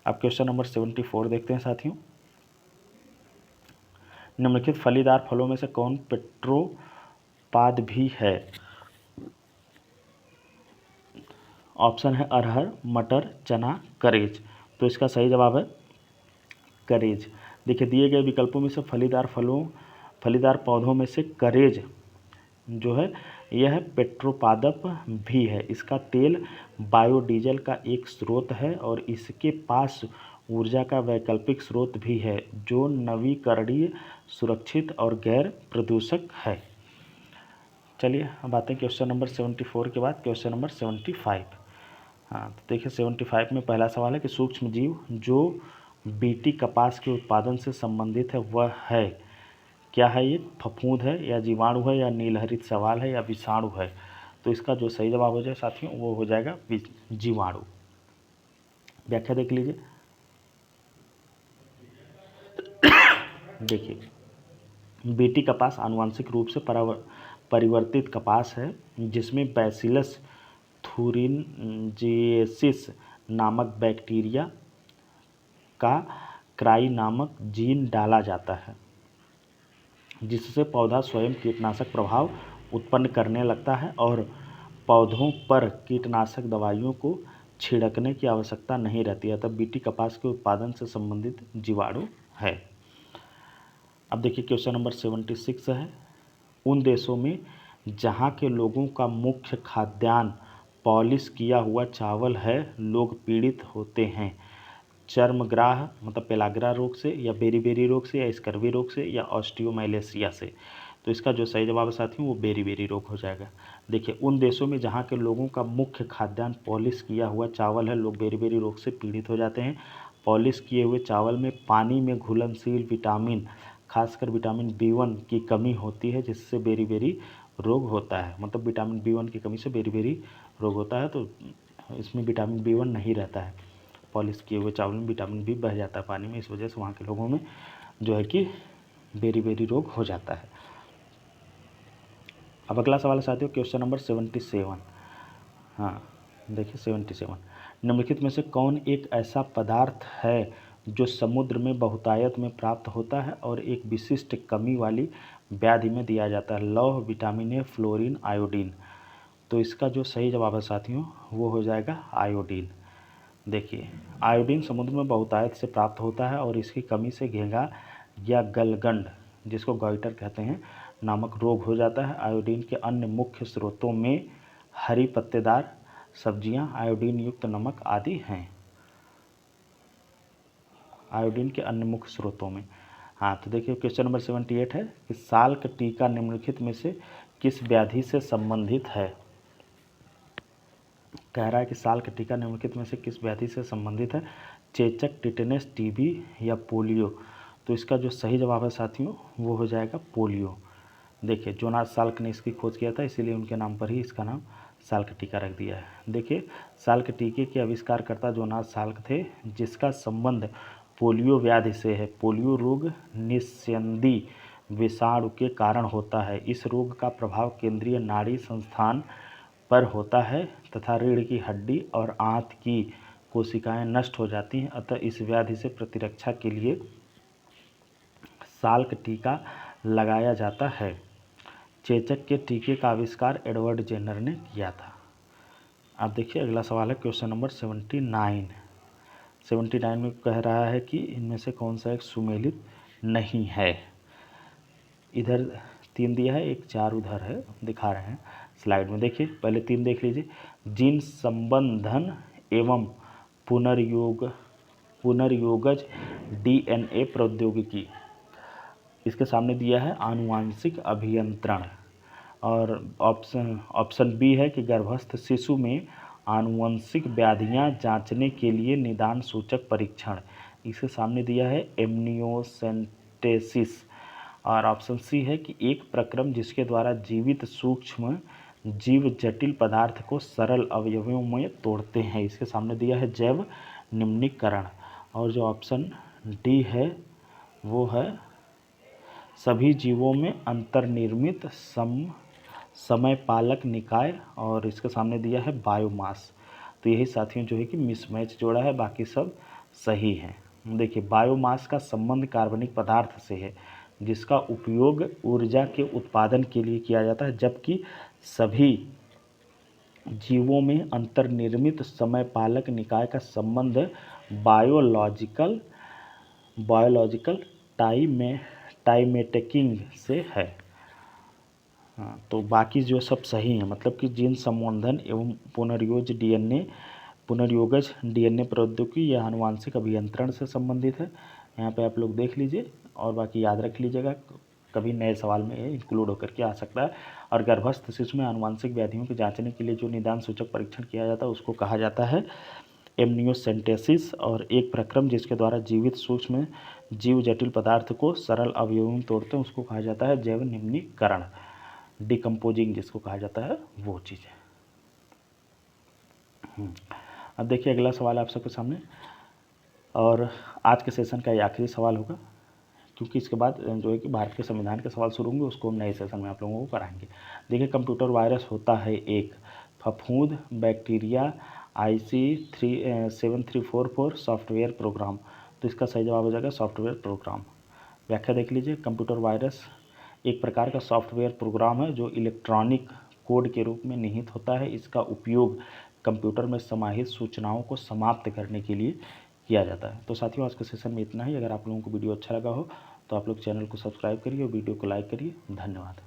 अब क्वेश्चन नंबर 74 देखते हैं साथियों। निम्नलिखित फलीदार फलों में से कौन पेट्रोपाद भी है? ऑप्शन है अरहर, मटर, चना, करेज। तो इसका सही जवाब है करेज। देखिए दिए गए विकल्पों में से फलीदार पौधों में से करेज जो है यह पेट्रोपादप भी है। इसका तेल बायोडीजल का एक स्रोत है और इसके पास ऊर्जा का वैकल्पिक स्रोत भी है जो नवीकरणीय, सुरक्षित और गैर प्रदूषक है। चलिए अब आते हैं क्वेश्चन नंबर 74 के बाद क्वेश्चन नंबर 75। हाँ तो देखिए 75 में पहला सवाल है कि सूक्ष्म जीव जो बीटी कपास के उत्पादन से संबंधित है वह है, क्या है ये? फफूंद है या जीवाणु है या नीलहरित शैवाल है या विषाणु है? तो इसका जो सही जवाब हो जाए साथियों वो हो जाएगा जीवाणु। व्याख्या देख लीजिए। देखिए बीटी कपास आनुवंशिक रूप से परिवर्तित कपास है जिसमें बैसिलस थुरिनजिएसिस नामक बैक्टीरिया का क्राई नामक जीन डाला जाता है जिससे पौधा स्वयं कीटनाशक प्रभाव उत्पन्न करने लगता है और पौधों पर कीटनाशक दवाइयों को छिड़कने की आवश्यकता नहीं रहती है। तब बीटी कपास के उत्पादन से संबंधित जीवाणु है। अब देखिए क्वेश्चन नंबर 76 है। उन देशों में जहाँ के लोगों का मुख्य खाद्यान्न पॉलिश किया हुआ चावल है लोग पीड़ित होते हैं चर्मग्राह मतलब पेलाग्रा रोग से या बेरीबेरी रोग से या स्कर्वी रोग से या ऑस्टियोमाइलेसिया से। तो इसका जो सही जवाब है साथियों वो बेरीबेरी रोग हो जाएगा। देखिए उन देशों में जहाँ के लोगों का मुख्य खाद्यान्न पॉलिश किया हुआ चावल है लोग बेरीबेरी रोग से पीड़ित हो जाते हैं। पॉलिश किए हुए चावल में पानी में घुलनशील विटामिन खासकर विटामिन B1 की कमी होती है जिससे बेरीबेरी रोग होता है। मतलब विटामिन B1 की कमी से बेरीबेरी रोग होता है। तो इसमें विटामिन B1 नहीं रहता है। पॉलिश किए हुए चावल में विटामिन B बह जाता है पानी में, इस वजह से वहाँ के लोगों में जो है कि बेरीबेरी रोग हो जाता है। अब अगला सवाल है साथियों क्वेश्चन नंबर 77। हाँ देखिए 77 निम्नलिखित में से कौन एक ऐसा पदार्थ है जो समुद्र में बहुतायत में प्राप्त होता है और एक विशिष्ट कमी वाली व्याधि में दिया जाता है? लौह, विटामिन ए, फ्लोरीन, आयोडीन। तो इसका जो सही जवाब है साथियों वो हो जाएगा आयोडीन। देखिए आयोडीन समुद्र में बहुतायत से प्राप्त होता है और इसकी कमी से घेंघा या गलगंड जिसको गॉइटर कहते हैं नामक रोग हो जाता है। आयोडीन के अन्य मुख्य स्रोतों में हरी पत्तेदार सब्जियां, आयोडीन युक्त नमक आदि हैं। आयोडीन के अन्य मुख्य स्रोतों में। हाँ तो देखिए क्वेश्चन नंबर 78 है कि साल्क टीका निम्नलिखित में से किस व्याधि से संबंधित है? कह रहा है कि साल्क टीका निम्नलिखित में से किस व्याधि से संबंधित है? चेचक, टिटेनस, टीबी या पोलियो। तो इसका जो सही जवाब है साथियों वो हो जाएगा पोलियो। देखिए जोनास साल्क ने इसकी खोज किया था इसीलिए उनके नाम पर ही इसका नाम साल्क टीका रख दिया है। देखिए साल्क टीके के आविष्कारकर्ता जोनास साल्क थे जिसका संबंध पोलियो व्याधि से है। पोलियो रोग निस्यंदी विषाणु के कारण होता है। इस रोग का प्रभाव केंद्रीय नाड़ी संस्थान पर होता है तथा रीढ़ की हड्डी और आंत की कोशिकाएं नष्ट हो जाती हैं। अतः इस व्याधि से प्रतिरक्षा के लिए साल्क टीका लगाया जाता है। चेचक के टीके का आविष्कार एडवर्ड जेनर ने किया था। अब देखिए अगला सवाल है क्वेश्चन नंबर 79 में कह रहा है कि इनमें से कौन सा एक सुमेलित नहीं है। इधर 3 दिया है, एक 4 उधर है, दिखा रहे हैं स्लाइड में। देखिए पहले 3 देख लीजिए। जीन संबंधन एवं पुनर्योगज DNA प्रौद्योगिकी। इसके सामने दिया है आनुवांशिक अभियंत्रण। और ऑप्शन बी है कि गर्भस्थ शिशु में आनुवंशिक व्याधियां जांचने के लिए निदान सूचक परीक्षण। इसके सामने दिया है एमनियोसेंटेसिस। और ऑप्शन सी है कि एक प्रक्रम जिसके द्वारा जीवित सूक्ष्म जीव जटिल पदार्थ को सरल अवयवों में तोड़ते हैं। इसके सामने दिया है जैव निम्नीकरण। और जो ऑप्शन डी है वो है सभी जीवों में अंतर्निर्मित समय पालक निकाय। और इसके सामने दिया है बायोमास। तो यही साथियों जो है कि मिसमैच जोड़ा है, बाकी सब सही है। देखिए, बायोमास का संबंध कार्बनिक पदार्थ से है जिसका उपयोग ऊर्जा के उत्पादन के लिए किया जाता है, जबकि सभी जीवों में अंतर्निर्मित समय पालक निकाय का संबंध बायोलॉजिकल टाइमेटिकिंग से है। हाँ, तो बाकी जो सब सही है, मतलब कि जीन संवर्धन एवं पुनर्योगज डीएनए प्रौद्योगिकी या आनुवांशिक अभियंत्रण से संबंधित है। यहाँ पे आप लोग देख लीजिए और बाकी याद रख लीजिएगा, कभी नए सवाल में ये इंक्लूड होकर के आ सकता है। और गर्भस्थ शिशु में आनुवांशिक व्याधियों को जांचने के लिए जो निदान सूचक परीक्षण किया जाता है उसको कहा जाता है एमनियोसेंटेसिस। और एक प्रक्रम जिसके द्वारा जीवित सूक्ष्म जीव जटिल पदार्थ को सरल अवयवों में तोड़ते हैं उसको कहा जाता है जैव निम्नीकरण, डिकम्पोजिंग जिसको कहा जाता है वो चीज़ है। अब देखिए अगला सवाल आप सबके सामने, और आज के सेशन का ये आखिरी सवाल होगा, क्योंकि इसके बाद जो है कि भारत के संविधान के सवाल शुरू होंगे, उसको हम नए सेशन में आप लोगों को कराएंगे। देखिए, कंप्यूटर वायरस होता है एक फफूंद बैक्टीरिया IC7344 सॉफ्टवेयर प्रोग्राम। तो इसका सही जवाब हो जाएगा सॉफ्टवेयर प्रोग्राम। व्याख्या देख लीजिए, कंप्यूटर वायरस एक प्रकार का सॉफ्टवेयर प्रोग्राम है जो इलेक्ट्रॉनिक कोड के रूप में निहित होता है। इसका उपयोग कंप्यूटर में समाहित सूचनाओं को समाप्त करने के लिए किया जाता है। तो साथियों, आज के सेशन में इतना ही। अगर आप लोगों को वीडियो अच्छा लगा हो तो आप लोग चैनल को सब्सक्राइब करिए और वीडियो को लाइक करिए। धन्यवाद।